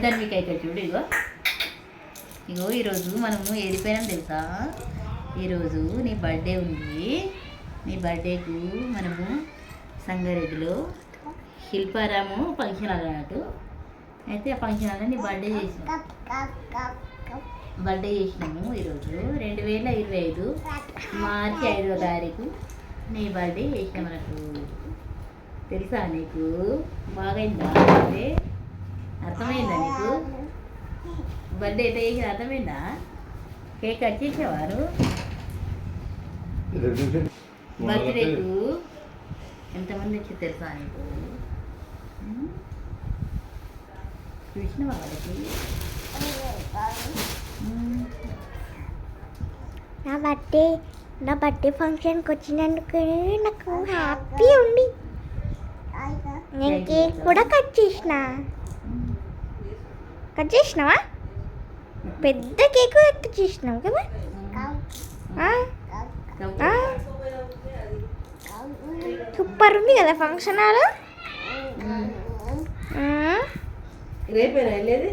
దాని మీకు అయితే చూడు ఇగో ఇగో ఈరోజు మనము ఏడిపోయినాం తెలుసా. ఈరోజు నీ బర్త్డే ఉంది. నీ బర్త్డేకు మనము సంగారెడ్డిలో శిల్పారాము ఫంక్షన్ హాల్ అన్నట్టు. అయితే ఆ ఫంక్షన్ హాల్లో నీ బర్త్డే చేసినాము ఈరోజు 2025 మార్చి 5వ తారీఖు నీ బర్త్డే చేసినాం అన్నట్టు. తెలుసా నీకు? బాగైందా? అంటే అర్థమైందా నీకు? బర్త్డే అయితే చేసి అర్థమైందా? కేక్ కట్ చేసేవారు బర్త్డేకు ఎంతమంది వచ్చి తెలుసా నీకు? చూసిన వాళ్ళకి నా బర్త్డే ఫంక్షన్కి వచ్చినందుకు నాకు హ్యాపీ ఉంది. నేను కేక్ కూడా కట్ చేసినావా? పెద్ద కేక్ కట్ చేసినావు కదా. సూపర్ ఉంది కదా ఫంక్షన్ హాల్. రేపేనా వెళ్ళేది?